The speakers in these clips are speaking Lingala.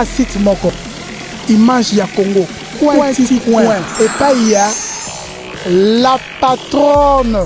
site moko image ya Congo coin et pas il y a la patronne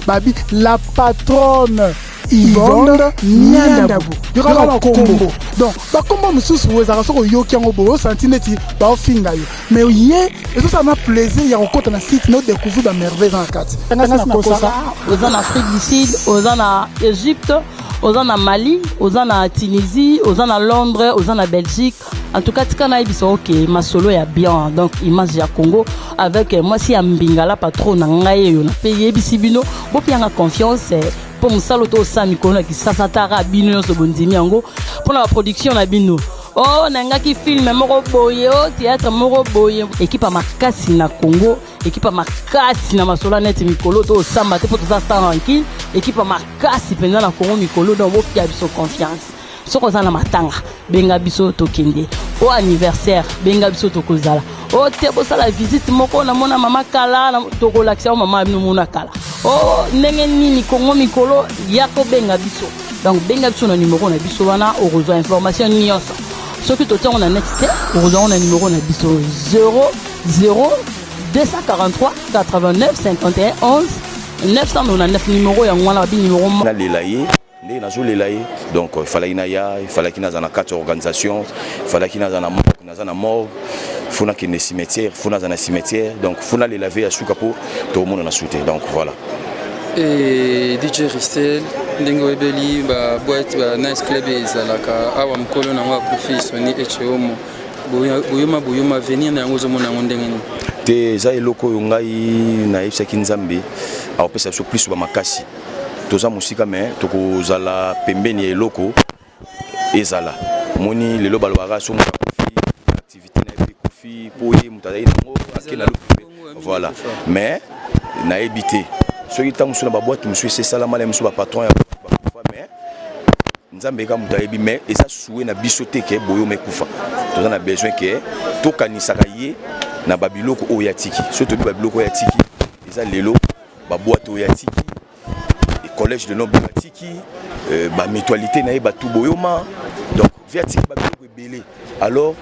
babi la patronne Yvonne Niandabu yokala kombo donc ba kombo mususu wezaka soko yoki yango bo senti neti ba finga yo mais yé et ça m'a plaisir ya kokota na site no découvrir ba merveille dans la carte aux en Afrique du Sud aux en Égypte aux en Mali aux en Tunisie aux en Londres aux en Belgique en tout cas tikana biso OK ma solo ya bien donc image ya Congo avec moi si ambingala patron na ngai yo na payer bisibino bo pianga confiance pour musalo to sa mikolo ki sasa tara bino so bondimi yango pour la production na bino oh nanga ki film moko boye o théâtre moko boye équipe makasi na Congo équipe makasi na masola net mikolo to samba te pour tout ça tranquille équipe makasi penza na Congo mikolo donc bo pia biso confiance soko za na matanga benga biso to kende au anniversaire benga biso to kozala o te bo sala visite moko na mona mama kala na to relaxer mama no mona kala oh ndenge nini Congo mikolo yako benga biso donc benga biso na numéro na biso wana o rezo information nyonso soki to tongo na net te o rezo na numéro na biso 00 243 89 51 11 999 numéro ya ngwana bi numéro na lelaye ndé na zo lelaye donc il fallait qu'il na 4 organisations il fallait qu'il na mort funa qui ne cimetière funa na cimetière donc funa les laver à Sukapo tout le monde a sauté donc voilà et DJ Ristel ndingo ebeli ba boîte ba nice club ezalaka awa mkolo na wa professeur ni echeomo boyoma venir na ngozo mona ngondengeni te za eloko ngai na ipsa kinzambe a opesa so plus ba makasi toza musika mais tokozala pembeni eloko ezala moni lelo balobaka so activité na kofi poye mutadai nango akela voilà mais na ebité soki tango sona ba boîte monsieur c'est salama la monsieur ba patron ya mais nzambe ka mutayebi mais eza soué na bisoté ke boyo mekufa toza na besoin ke to kanisaka ye na babiloko oyatiki surtout babiloko oyatiki eza lelo ba boîte oyatiki collège de noble batiki ba mutualité na ba tout boyoma donc viatiki ba biloko ebele alors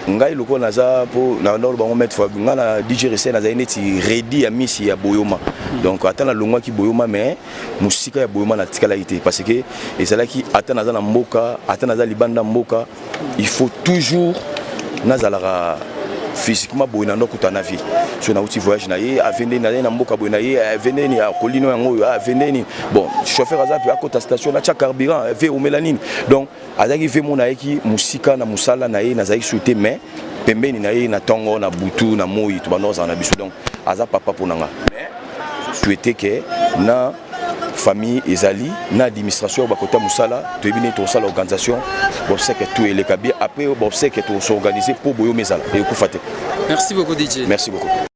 ngai loko naza po na ndolo bango mettre fois ngana DJ Resen naza neti ready ya misi ya boyoma donc atana longwa ki boyoma mais musika ya boyoma na tikala ité parce que ezala ki atana za na mboka atana za libanda mboka il faut toujours nazala physiquement boyna ndoko na vie so na uti voyage na ye avende na mboka boyna ye avende ni akolino yango avende ni bon chauffeur azapi akota station na cha carburant ve o mélanine donc azaki ve mona eki musika na musala na ye na zaki souté mais pembeni na ye na tongo na butu na moyi to banoza na biso donc aza papa ponanga mais souhaiter que na famille ezali na administration bakota musala to ebine to sala organisation bon c'est que tout est kabia après bon c'est que tout s'organiser pour boyo mesala et ku faté merci beaucoup DJ merci beaucoup.